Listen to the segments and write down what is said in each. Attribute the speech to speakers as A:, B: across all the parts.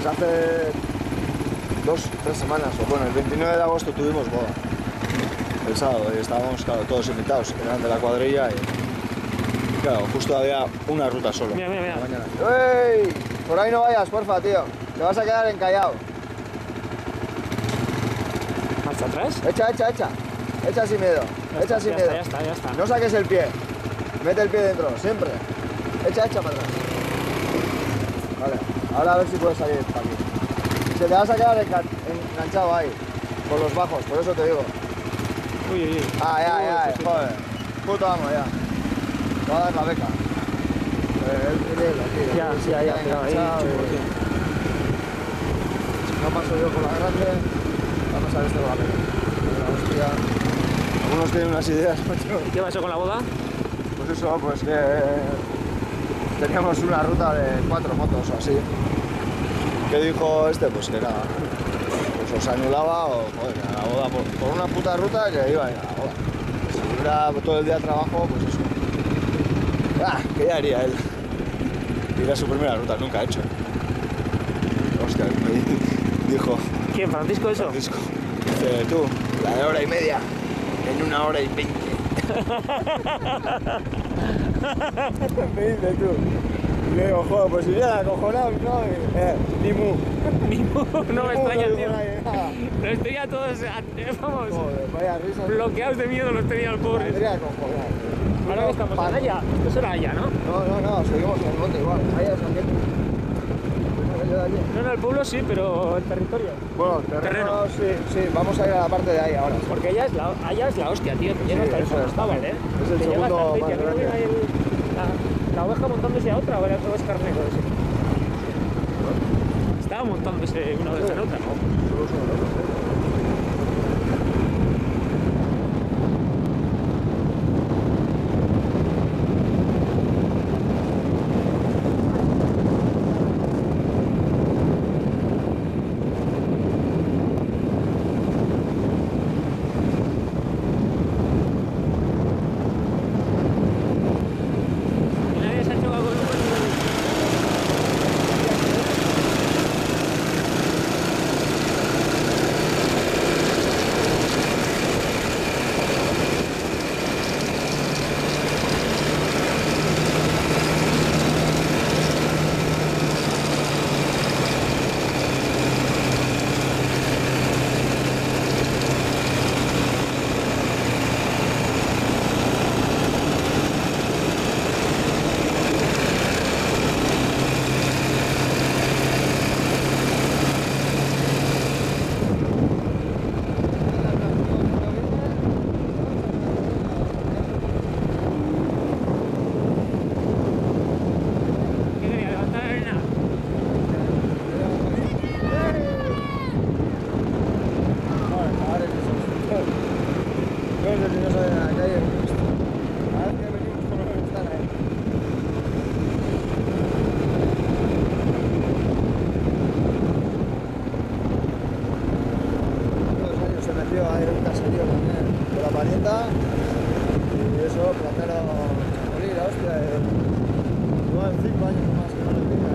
A: Pues hace 2-3 semanas, o bueno, el 29 de agosto tuvimos boda. El sábado, y estábamos, claro, todos invitados, eran de la cuadrilla y claro, justo había una ruta solo.
B: Mira.
A: ¡Ey! Por ahí no vayas, porfa, tío. Te vas a quedar encallado.
B: ¿Marcha atrás?
A: Echa. Echa sin miedo. Echa sin miedo.
B: Ya está.
A: No saques el pie. Mete el pie dentro, siempre. Echa para atrás. Vale, ahora a ver si puedes salir para aquí. Se te vas a quedar enganchado ahí, por los bajos, por eso te digo.
B: Uy.
A: Ay, joder. Puto amo ya. Te va a dar la beca.
B: Ya, pero ahí.
A: Si no paso yo por la grande, va a pasar este por la beca. Hostia. Algunos tienen unas ideas, macho.
B: ¿Y qué pasó con la boda?
A: Pues eso, pues que teníamos una ruta de 4 motos o así. ¿Qué dijo este? Pues que nada, pues os anulaba o joder, que a la boda por una puta ruta que iba a ir a la boda. Si hubiera todo el día de trabajo, pues eso. Que ya haría él. Y era su primera ruta, nunca ha hecho. Hostia, me dijo.
B: ¿Quién, Francisco, eso?
A: Francisco. Dice, tú, la de hora y media, en 1 hora y 20. Me dice tú. Y le digo, joder, pues si ya acojonado, ¿no? Ni mu.
B: No me extraña, tío. Los tenía todos, vamos,
A: Joder, vaya risa.
B: bloqueados de miedo los tenía el pobre.
A: Podría acojonar.
B: Ahora que estamos en Haya, esto será Haya, ¿no?
A: No, seguimos en el monte igual. Haya es aquel.
B: No, el pueblo sí, pero el territorio.
A: Bueno, terreno. Sí, vamos a ir a la parte de ahí ahora.
B: Porque Haya es la hostia, tío. Te llega hasta el Forestabal, ¿eh?
A: Es el
B: Te llega hasta
A: segundo
B: el
A: más
B: Teide.
A: grande.
B: Ahí la oveja montándose a otra, o era todo es carnero ese. Estaba montándose una vez en otra, ¿no? Y eso, platero morir, hostia. Llevan 5 años más que no le tenga.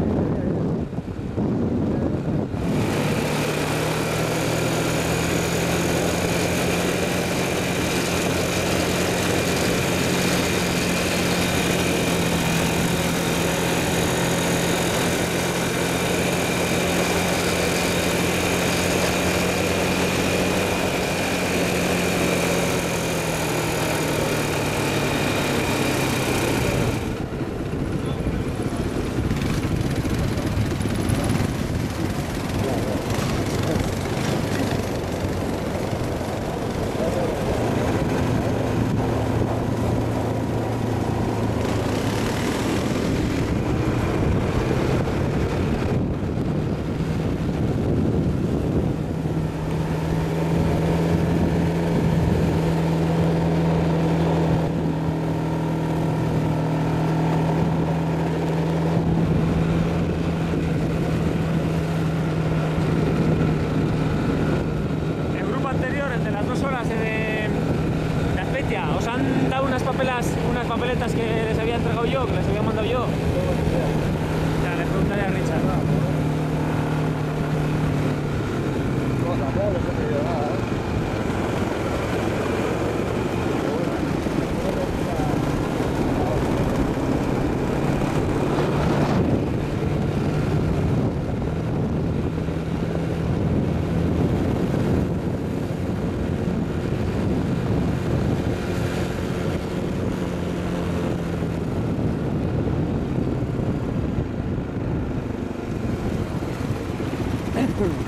B: Unas papeletas que les había entregado yo, que les había mandado yo. Ya, le preguntaré a Richard. tampoco les he pedido nada, ¿eh? Bueno,